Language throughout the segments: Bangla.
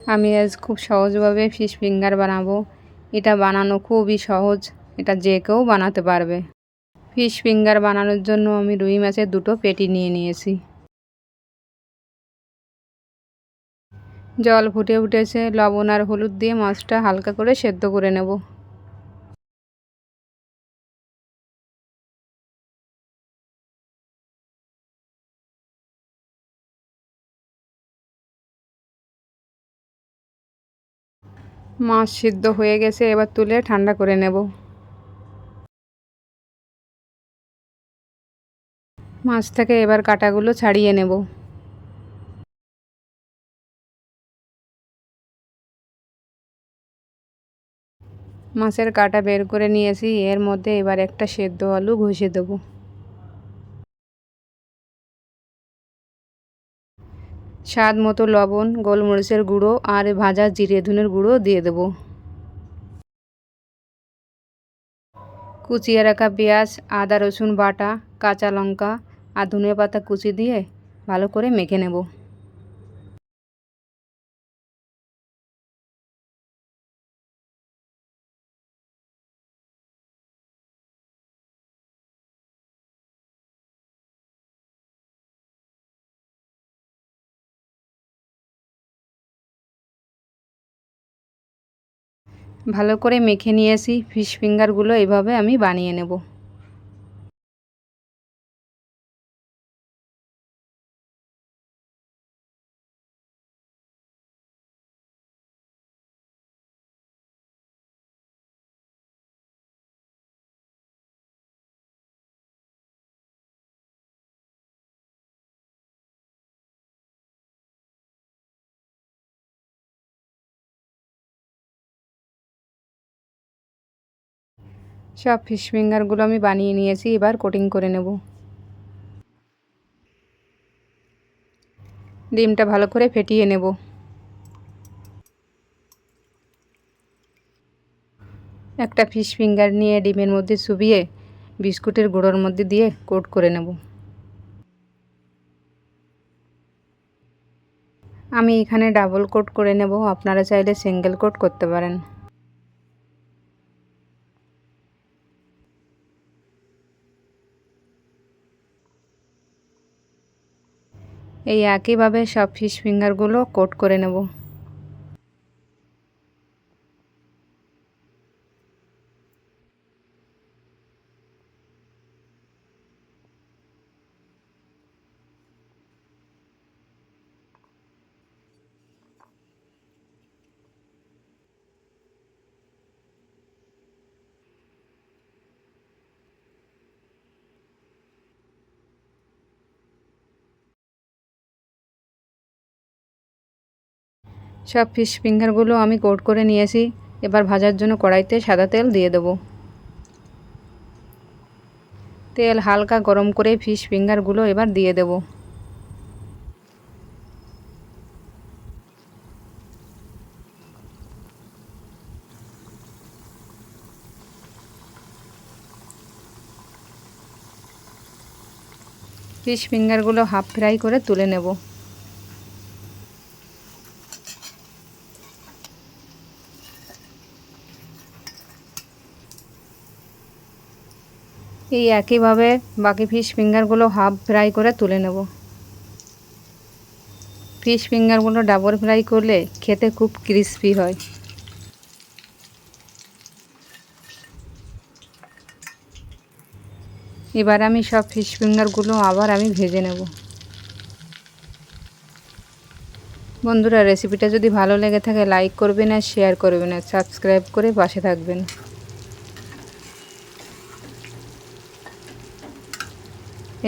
আমি আজ খুব সহজভাবে ফিশ ফিঙ্গার বানাবো। এটা বানানো খুবই সহজ, এটা যে কেউ বানাতে পারবে। ফিশ ফিঙ্গার বানানোর জন্য আমি রুই মাছের 2টো পেটি নিয়ে নিয়েছি। জল ফুটে উঠেছে, লবণ আর হলুদ দিয়ে মাছটা হালকা করে সেদ্ধ করে নেব। মাছ সিদ্ধ হয়ে গেছে, এবার তুলে ঠান্ডা করে নেব। মাছ থেকে এবার কাঁটাগুলো ছাড়িয়ে নেব। মাছের কাঁটা বের করে নিয়েছি, এর মধ্যে এবার একটা সেদ্ধ আলু ঘষে দেবো। স্বাদ মতো লবণ, গোলমরিচের গুঁড়ো আর ভাজা জিরে ধনের গুঁড়ো দিয়ে দেবো। কুচিয়ে রাখা পেঁয়াজ, আদা রসুন বাটা, কাঁচা লঙ্কা আর ধনে পাতা কুচি দিয়ে ভালো করে মেখে নেব। ভালো করে মেখে নিয়েছি, ফিশ ফিঙ্গারগুলো এভাবে আমি বানিয়ে নেব। সব ফিশ ফিঙ্গারগুলো আমি বানিয়ে নিয়েছি, এবার কোটিং করে নেব। ডিমটা ভালো করে ফেটিয়ে নেব। একটা ফিশ ফিঙ্গার নিয়ে ডিমের মধ্যে চুবিয়ে বিস্কুটের গুঁড়োর মধ্যে দিয়ে কোট করে নেব। আমি এখানে ডাবল কোট করে নেব, আপনারা চাইলে সিঙ্গেল কোট করতে পারেন। এই একইভাবে সব ফিশ ফিঙ্গারগুলো কোট করে নেব। সব ফিশ ফিঙ্গারগুলো আমি কোট করে নিয়েছি, এবার ভাজার জন্য কড়াইতে সাদা তেল দিয়ে দেবো। তেল হালকা গরম করে ফিশ ফিঙ্গারগুলো এবার দিয়ে দেব। ফিশ ফিঙ্গারগুলো হাফ ফ্রাই করে তুলে নেব। এই একইভাবে বাকি ফিশ ফিঙ্গারগুলো হাফ ফ্রাই করে তুলে নেব। ফিশ ফিঙ্গারগুলো ডাবল ফ্রাই করলে খেতে খুব ক্রিস্পি হয়। এবার আমি সব ফিশ ফিঙ্গারগুলো আবার আমি ভেজে নেব। বন্ধুরা, রেসিপিটা যদি ভালো লেগে থাকে লাইক করবেন আর শেয়ার করবেন আর সাবস্ক্রাইব করে পাশে থাকবেন।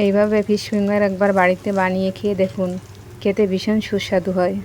এইভাবে ফিশ ফিঙ্গার একবার বাড়িতে বানিয়ে খেয়ে দেখুন, খেতে ভীষণ সুস্বাদু হয়।